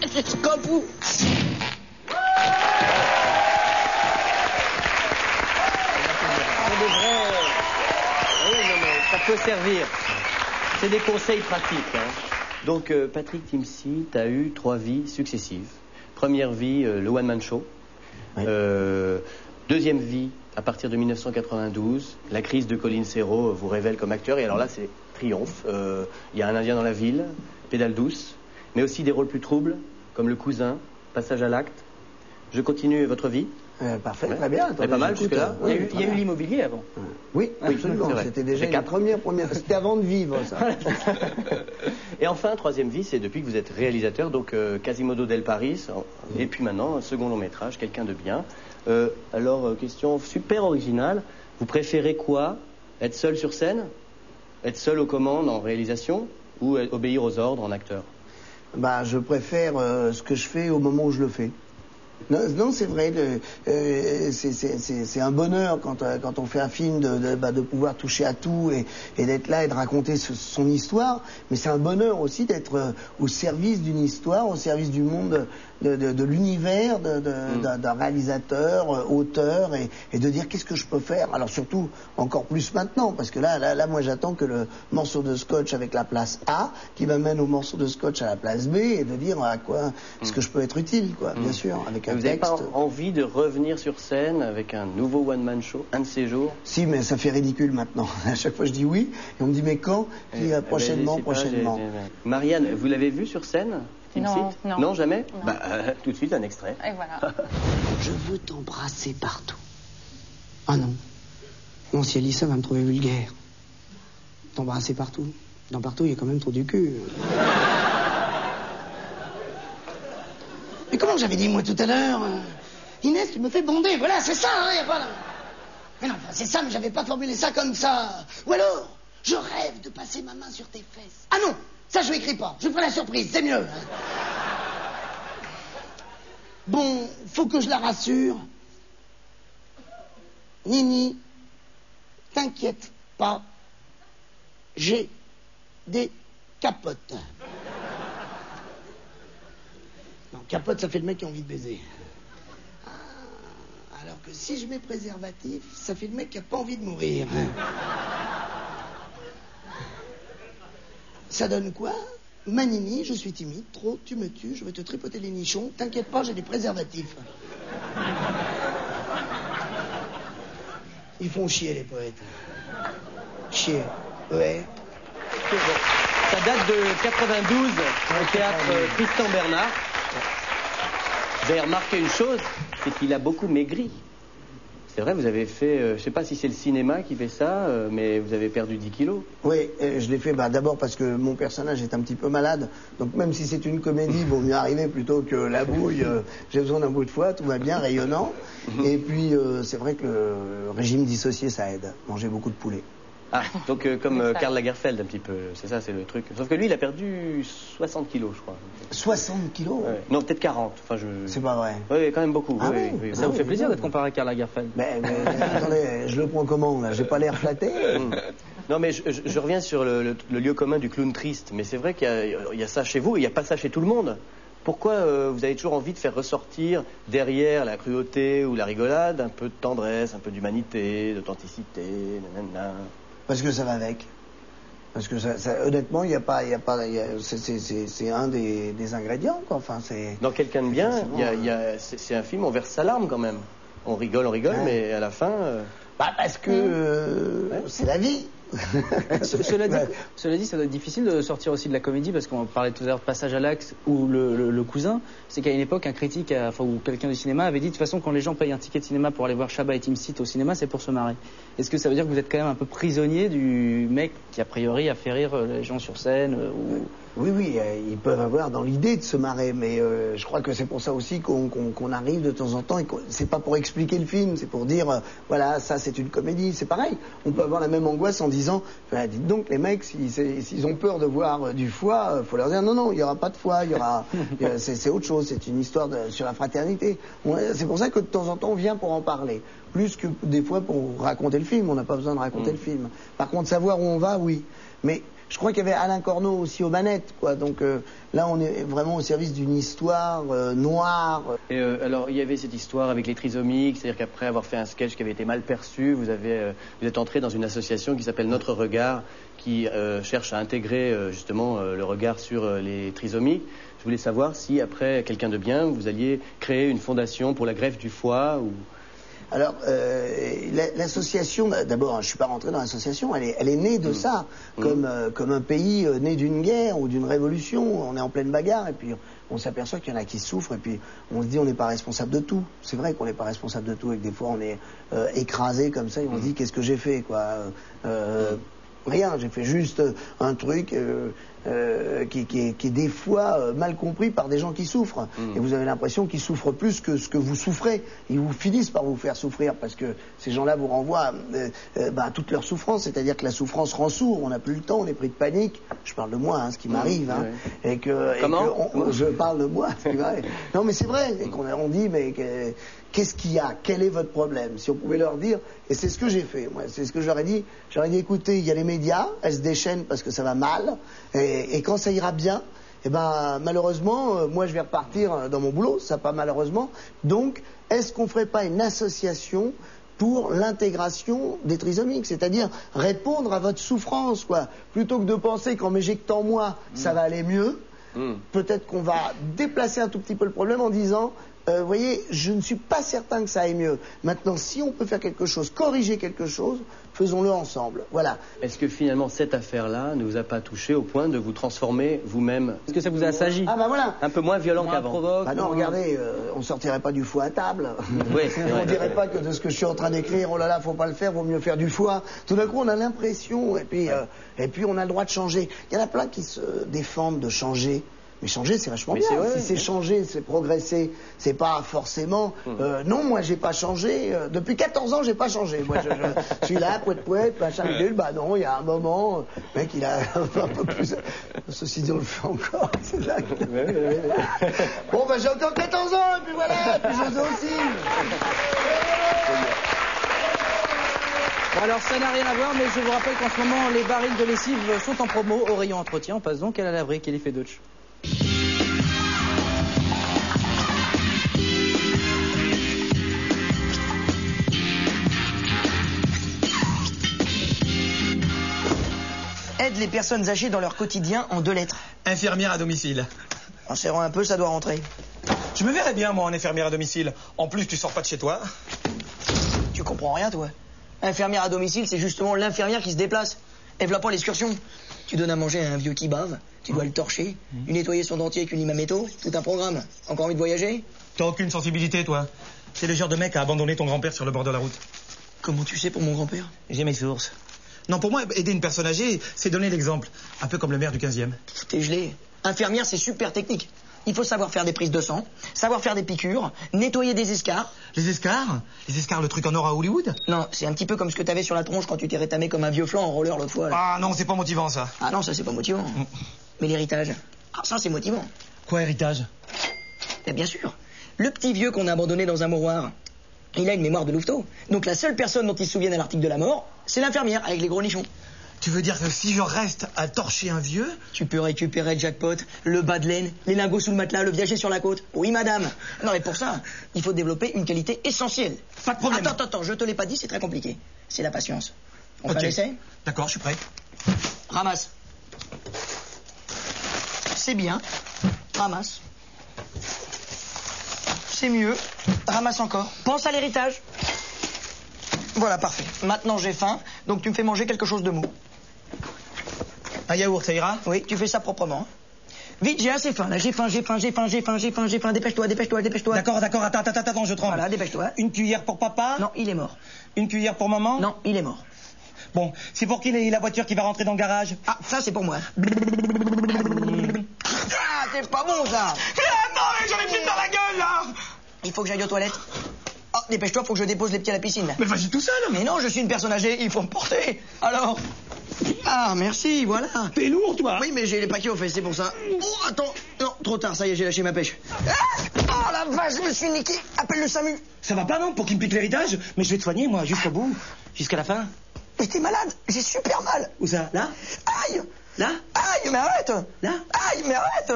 Jusqu'au bout. Oui, non, mais ça peut servir. C'est des conseils pratiques. Hein. Donc, Patrick Timsit a eu 3 vies successives. Première vie, le one-man show. Oui. Deuxième vie, à partir de 1992, la crise de Colin Serrault vous révèle comme acteur. Et alors là, c'est triomphe. Il y a un Indien dans la ville, pédale douce, mais aussi des rôles plus troubles, comme le cousin, passage à l'acte. Je continue votre vie. Parfait, ouais. Très bien. C'est pas mal jusque-là. Il y a eu l'immobilier avant. Oui, absolument. C'était déjà la première. C'était avant de vivre, ça. Et enfin, troisième vie, c'est depuis que vous êtes réalisateur, donc Quasimodo del Paris, et puis maintenant, un second long métrage, Quelqu'un de bien. Alors, question super originale. Vous préférez quoi? Être seul sur scène? Être seul aux commandes en réalisation? Ou obéir aux ordres en acteur? Bah, je préfère ce que je fais au moment où je le fais. Non, c'est vrai, c'est un bonheur quand on fait un film de pouvoir toucher à tout et d'être là et de raconter son histoire, mais c'est un bonheur aussi d'être au service d'une histoire, au service du monde, de l'univers d'un réalisateur, auteur, et de dire qu'est-ce que je peux faire. Alors surtout, encore plus maintenant, parce que là moi j'attends que le morceau de scotch avec la place A, qui m'amène au morceau de scotch à la place B, et de dire à quoi est-ce que je peux être utile, quoi, bien sûr, avec un vous n'avez pas envie de revenir sur scène avec un nouveau one-man show, un de ces jours? Si, mais ça fait ridicule maintenant. À chaque fois, je dis oui, et on me dit mais quand? Prochainement. Marianne, vous l'avez vu sur scène? Non. Non, jamais? Non. Bah, tout de suite, un extrait. Et voilà. Je veux t'embrasser partout. Ah non. Non, si elle dit ça, elle va me trouver vulgaire. T'embrasser partout. Dans partout, il y a quand même trop du cul. Mais comment j'avais dit, moi, tout à l'heure Inès, tu me fais bonder. Voilà, c'est ça, hein, voilà. Mais non, c'est ça, mais j'avais pas formulé ça comme ça. Ou alors, je rêve de passer ma main sur tes fesses. Ah non, ça, je l'écris pas. Je ferai la surprise, c'est mieux. Hein. Bon, faut que je la rassure. Nini, t'inquiète pas. J'ai des capotes. Non, capote, ça fait le mec qui a envie de baiser. Alors que si je mets préservatif, ça fait le mec qui a pas envie de mourir. Ça donne quoi? Manini, je suis timide, trop, tu me tues, je vais te tripoter les nichons. T'inquiète pas, j'ai des préservatifs. Ils font chier, les poètes. Chier. Ouais. Ça date de 92, au théâtre Tristan Bernard. Vous avez remarqué une chose, c'est qu'il a beaucoup maigri. C'est vrai, vous avez fait, je sais pas si c'est le cinéma qui fait ça, mais vous avez perdu 10 kilos. Oui, je l'ai fait d'abord parce que mon personnage est un petit peu malade. Donc même si c'est une comédie, il vaut mieux arriver plutôt que la bouille. J'ai besoin d'un bout de foie, tout va bien, rayonnant. Et puis c'est vrai que le régime dissocié, ça aide. Manger beaucoup de poulet. Ah, donc comme Karl Lagerfeld un petit peu, c'est ça, c'est le truc. Sauf que lui, il a perdu 60 kilos, je crois. 60 kilos? Ouais. Non, peut-être 40. Enfin, C'est pas vrai. Oui, quand même beaucoup. Ah oui. Ça vous fait plaisir d'être comparé à Karl Lagerfeld? Mais attendez, je le prends comment, là? J'ai pas l'air flatté? Non, mais je reviens sur le lieu commun du clown triste. Mais c'est vrai qu'il y a ça chez vous, il n'y a pas ça chez tout le monde. Pourquoi vous avez toujours envie de faire ressortir derrière la cruauté ou la rigolade un peu de tendresse, un peu d'humanité, d'authenticité, nanana? Parce que ça va avec. Parce que honnêtement, c'est un des ingrédients, quoi. Enfin, c'est. Dans Quelqu'un de bien, c'est un film, on verse sa larme quand même. On rigole, ouais. Mais à la fin. Parce que c'est la vie. Cela dit, ça doit être difficile de sortir aussi de la comédie, parce qu'on parlait tout à l'heure de Passage à l'acte ou le cousin. C'est qu'à une époque, un critique, ou quelqu'un du cinéma avait dit, de toute façon, quand les gens payent un ticket de cinéma pour aller voir Chabat et Timsit au cinéma, c'est pour se marrer. Est-ce que ça veut dire que vous êtes quand même un peu prisonnier du mec qui, a priori, a fait rire les gens sur scène Oui, ils peuvent avoir dans l'idée de se marrer, mais je crois que c'est pour ça aussi qu'on arrive de temps en temps, et c'est pas pour expliquer le film, c'est pour dire, voilà, ça c'est une comédie, c'est pareil. On peut avoir la même angoisse en disant, dites donc les mecs, s'ils ont peur de voir du foie, faut leur dire, non, il y aura pas de foie, c'est autre chose, c'est une histoire sur la fraternité. C'est pour ça que de temps en temps on vient pour en parler, plus que des fois pour raconter le film, on n'a pas besoin de raconter le film. Par contre, savoir où on va, oui. Mais Je crois qu'il y avait Alain Corneau aussi aux manettes, quoi. Donc là, on est vraiment au service d'une histoire noire. Et alors, il y avait cette histoire avec les trisomiques, c'est-à-dire qu'après avoir fait un sketch qui avait été mal perçu, vous êtes entré dans une association qui s'appelle Notre Regard, qui cherche à intégrer justement le regard sur les trisomiques. Je voulais savoir si, après Quelqu'un de bien, vous alliez créer une fondation pour la greffe du foie ou... Alors, l'association, d'abord, je ne suis pas rentré dans l'association, elle est née de ça, comme un pays né d'une guerre ou d'une révolution. On est en pleine bagarre et puis on s'aperçoit qu'il y en a qui souffrent et puis on se dit on n'est pas responsable de tout. C'est vrai qu'on n'est pas responsable de tout et que des fois on est écrasé comme ça et on se dit qu'est-ce que j'ai fait, quoi. Rien, j'ai fait juste un truc qui est des fois mal compris par des gens qui souffrent. Et vous avez l'impression qu'ils souffrent plus que ce que vous souffrez. Ils vous finissent par vous faire souffrir parce que ces gens-là vous renvoient à toute leur souffrance. C'est-à-dire que la souffrance rend sourd. On n'a plus le temps, on est pris de panique. Je parle de moi, ce qui m'arrive. Ouais. Je parle de moi, ce qui m'arrive. Non, mais c'est vrai. Et on dit, mais qu'est-ce qu'il y a? Quel est votre problème? Si on pouvait leur dire, et c'est ce que j'ai fait, moi, c'est ce que j'aurais dit. J'aurais dit, écoutez, il y a les médias, elles se déchaînent parce que ça va mal, et quand ça ira bien, eh ben, malheureusement, moi je vais repartir dans mon boulot, ça pas malheureusement. Donc, est-ce qu'on ferait pas une association pour l'intégration des trisomiques, c'est-à-dire répondre à votre souffrance, quoi, plutôt que de penser qu'en m'éjectant moi, ça va aller mieux. Peut-être qu'on va déplacer un tout petit peu le problème en disant, vous voyez, je ne suis pas certain que ça aille mieux. Maintenant, si on peut faire quelque chose, corriger quelque chose, faisons-le ensemble. Voilà. Est-ce que finalement cette affaire-là ne vous a pas touché au point de vous transformer vous-même? Est-ce que ça vous a assagi? Ah bah voilà. Un peu moins violent qu'avant. Bah non, regardez, on sortirait pas du foie à table. Oui, c'est vrai. On dirait pas que de ce que je suis en train d'écrire, oh là là, faut pas le faire, vaut mieux faire du foie. Tout d'un coup, on a l'impression, et puis on a le droit de changer. Il y en a plein qui se défendent de changer. Mais changer, c'est vachement bien. Si c'est changer, c'est progresser, c'est pas forcément... non, moi, j'ai pas changé. Depuis 14 ans, j'ai pas changé. Moi, je suis là, pouet, machin, bidule. Bah non, il y a un moment, le mec, il a un peu plus... Ceci dit, on le fait encore. C'est là que... Bon, bah j'ai encore 14 ans, et puis voilà, et puis je aussi. Bon, alors ça n'a rien à voir, mais je vous rappelle qu'en ce moment, les barils de lessive sont en promo au rayon entretien. On passe donc à la laverie Kelly Deutsch. Aide les personnes âgées dans leur quotidien en 2 lettres. Infirmière à domicile. En serrant un peu, ça doit rentrer. Je me verrais bien, moi, en infirmière à domicile. En plus, tu sors pas de chez toi. Tu comprends rien, toi. Infirmière à domicile, c'est justement l'infirmière qui se déplace. Elle v'là pas l'excursion. Tu donnes à manger à un vieux qui bave, tu dois le torcher, lui nettoyer son dentier avec une lime à métaux, tout un programme. Encore envie de voyager? T'as aucune sensibilité, toi. C'est le genre de mec à abandonner ton grand-père sur le bord de la route. Comment tu sais pour mon grand-père? J'ai mes sources. Non, pour moi, aider une personne âgée, c'est donner l'exemple. Un peu comme le maire du 15e. T'es gelé. Infirmière, c'est super technique. Il faut savoir faire des prises de sang, savoir faire des piqûres, nettoyer des escarres. Les escarres? Les escarres, le truc en or à Hollywood? Non, c'est un petit peu comme ce que t'avais sur la tronche quand tu t'es rétamé comme un vieux flanc en roller l'autre fois. Là. Ah non, c'est pas motivant, ça. Ah non, ça c'est pas motivant. Mais l'héritage, ah ça c'est motivant. Quoi, héritage? Mais bien sûr. Le petit vieux qu'on a abandonné dans un mouroir, il a une mémoire de louveteau. Donc la seule personne dont il se souvient à l'article de la mort, c'est l'infirmière avec les gros nichons. Tu veux dire que si je reste à torcher un vieux... Tu peux récupérer le jackpot, le bas de laine, les lingots sous le matelas, le viager sur la côte. Oui, madame. Non, mais pour ça, il faut développer une qualité essentielle. Pas de problème. Attends, je te l'ai pas dit, c'est très compliqué. C'est la patience. On fait un essai? D'accord, je suis prêt. Ramasse. C'est bien. Ramasse. C'est mieux. Ramasse encore. Pense à l'héritage. Voilà, parfait. Maintenant, j'ai faim, donc tu me fais manger quelque chose de mou. Un yaourt, ça ira? Oui, tu fais ça proprement. Vite, j'ai assez faim, là. J'ai faim. Dépêche-toi. D'accord, attends, je tremble. Voilà, dépêche-toi. Une cuillère pour papa? Non, il est mort. Une cuillère pour maman? Non, il est mort. Bon, c'est pour qui la voiture qui va rentrer dans le garage? Ah, ça, c'est pour moi. Ah, c'est pas bon, ça. Non, mais j'en ai plus dans la gueule, là. Il faut que j'aille aux toilettes. Ah, dépêche-toi, faut que je dépose les petits à la piscine, là. Mais vas-y tout seul. Mais non, je suis une personne âgée, il faut me porter. Alors? Ah, merci, voilà. T'es lourd, toi. Oui, mais j'ai les paquets aux fesses, c'est pour ça. Oh, attends. Non, trop tard, ça y est, j'ai lâché ma pêche. Oh, la vache, je me suis niqué. Appelle le SAMU. Ça va pas, non, pour qu'il me pique l'héritage? Mais je vais te soigner, moi, jusqu'au bout. Jusqu'à la fin. Mais t'es malade, j'ai super mal. Où ça? Là? Aïe. Là? Aïe, mais arrête! Là? Aïe, mais arrête!